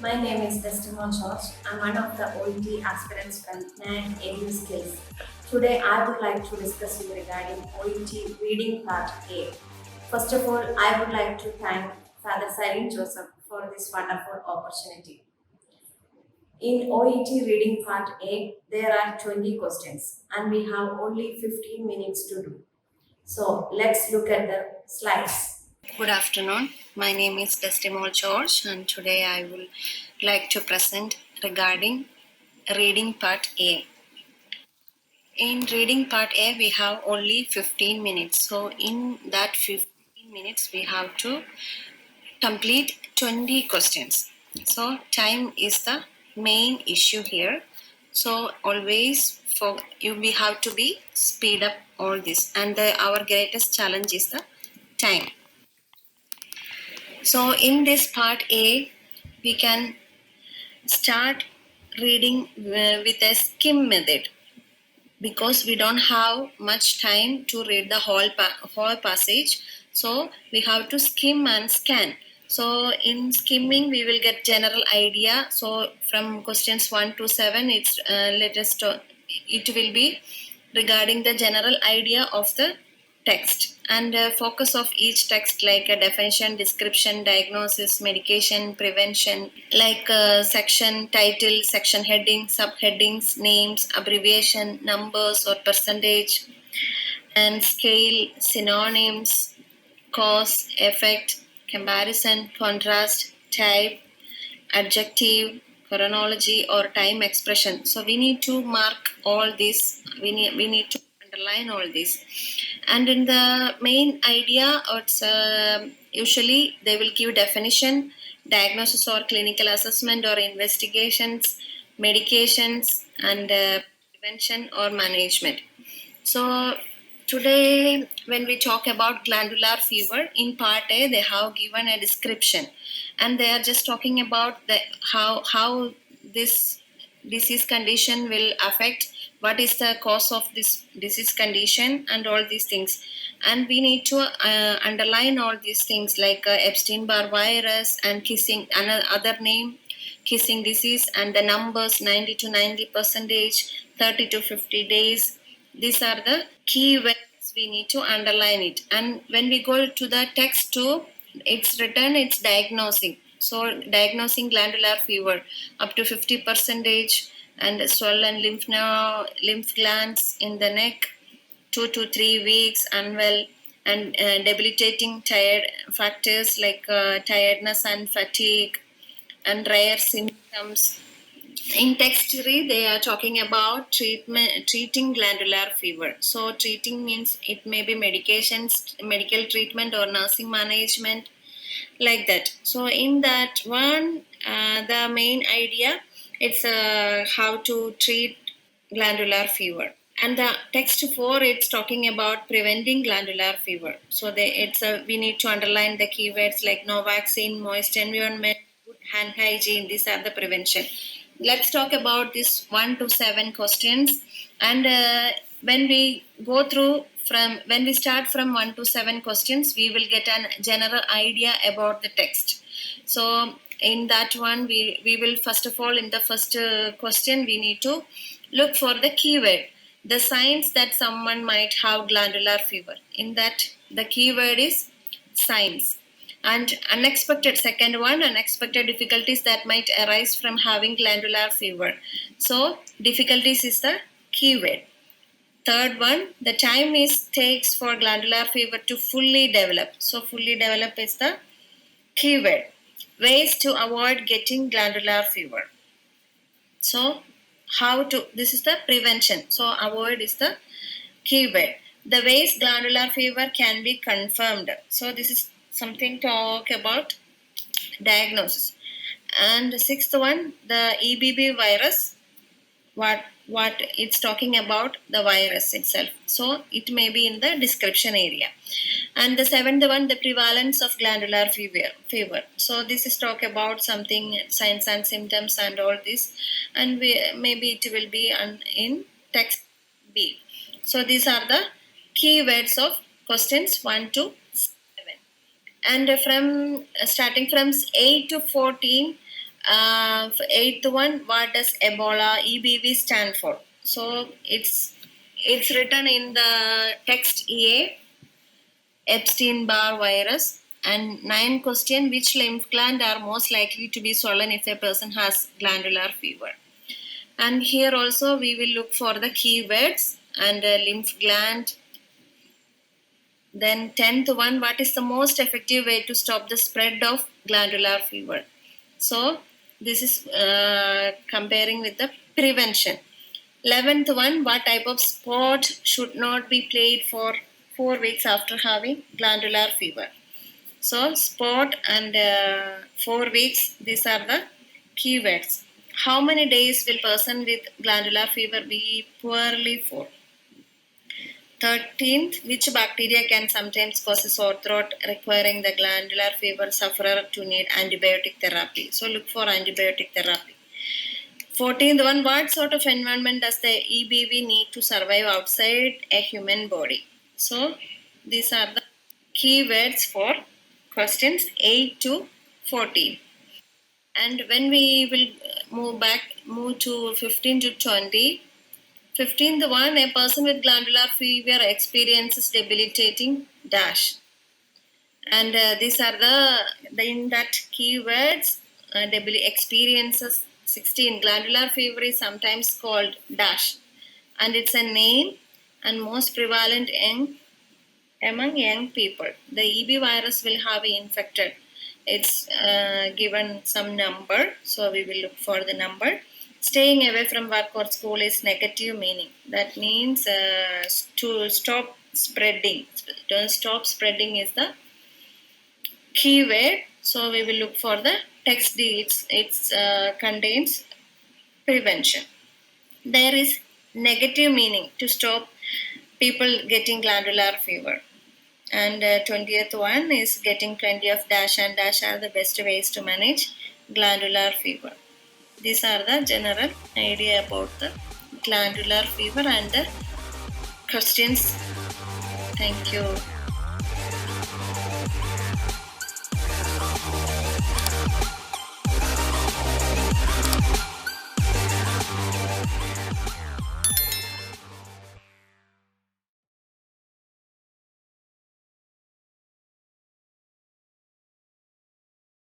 My name is Destina George. I'm one of the OET aspirants from NAC AU Skills. Today, I would like to discuss you regarding OET Reading Part A. First of all, I would like to thank Father Cyril Joseph for this wonderful opportunity. In OET Reading Part A, there are 20 questions and we have only 15 minutes to do. So, let's look at the slides. Good afternoon. My name is Destimol George, and today I will like to present regarding reading part A. In reading part A, we have only 15 minutes. So, in that 15 minutes, we have to complete 20 questions. So, time is the main issue here. So, always for you, we have to be speed up all this, and our greatest challenge is the time. So in this part A, we can start reading with a skim method because we don't have much time to read the whole passage. So we have to skim and scan. So in skimming, we will get general idea. So from questions 1 to 7, it will be regarding the general idea of the text and focus of each text like a definition, description, diagnosis, medication, prevention, like section title, section heading, subheadings, names, abbreviation, numbers or percentage, and scale, synonyms, cause, effect, comparison, contrast, type, adjective, chronology or time expression. So we need to mark all this. We need to underline all this. And in the main idea, it's usually they will give definition, diagnosis or clinical assessment or investigations, medications, and prevention or management. So today, when we talk about glandular fever, in part A, they have given a description, and they are just talking about the how this disease condition will affect, what is the cause of this disease condition, and all these things. And we need to underline all these things like Epstein-Barr virus and kissing, another name, kissing disease, and the numbers 90 to 90 percentage, 30 to 50 days. These are the key words we need to underline it. And when we go to the text too, it's written, it's diagnosing. So diagnosing glandular fever up to 50 percentage, and swollen lymph glands in the neck, 2 to 3 weeks, unwell, and debilitating tired factors like tiredness and fatigue, and rare symptoms. In text 3, they are talking about treating glandular fever. So treating means it may be medications, medical treatment or nursing management, like that. So in that one, the main idea, it's how to treat glandular fever. And the text 4, it's talking about preventing glandular fever. So we need to underline the keywords like no vaccine, moist environment, good hand hygiene. These are the prevention. Let's talk about this 1 to 7 questions. And when we go through when we start from 1 to 7 questions, we will get a general idea about the text. So in that one, we will first of all, in the first question, we need to look for the keyword, the signs that someone might have glandular fever. In that, the keyword is signs. And unexpected, second one, unexpected difficulties that might arise from having glandular fever. So difficulties is the keyword. Third one, the time is takes for glandular fever to fully develop. So fully develop is the keyword. Ways to avoid getting glandular fever. So how to, this is the prevention. So avoid is the keyword. The ways glandular fever can be confirmed. So this is something to talk about diagnosis. And the sixth one, the EBV virus, what it's talking about, the virus itself. So it may be in the description area. And the seventh one, the prevalence of glandular fever. So this is talk about something, signs and symptoms and all this, and maybe it will be in text B. So these are the keywords of questions 1 to 7. And from starting from 8 to 14, Eighth one, what does Ebola EBV stand for? So it's written in the text EA, Epstein-Barr virus. And 9 question, which lymph gland are most likely to be swollen if a person has glandular fever? And here also we will look for the keywords and lymph gland. Then 10th one, what is the most effective way to stop the spread of glandular fever? So this is comparing with the prevention. 11th one, what type of sport should not be played for 4 weeks after having glandular fever? So sport and 4 weeks, these are the keywords. How many days will person with glandular fever be poorly for? 13th, which bacteria can sometimes cause a sore throat requiring the glandular fever sufferer to need antibiotic therapy? So look for antibiotic therapy. 14th one, what sort of environment does the EBV need to survive outside a human body? So these are the keywords for questions 8 to 14. And when we will move to 15 to 20. 15th one, a person with glandular fever experiences debilitating dash. And these are the in that keywords, experiences. 16, glandular fever is sometimes called dash. And it's a name and most prevalent among young people. The EB virus will have infected. It's given some number, so we will look for the number. Staying away from work or school is negative meaning. That means to stop spreading. Don't stop spreading is the keyword. So we will look for the text D. It contains prevention. There is negative meaning to stop people getting glandular fever. And 20th one is getting plenty of dash and dash are the best ways to manage glandular fever. These are the general idea about the glandular fever and the questions. Thank you.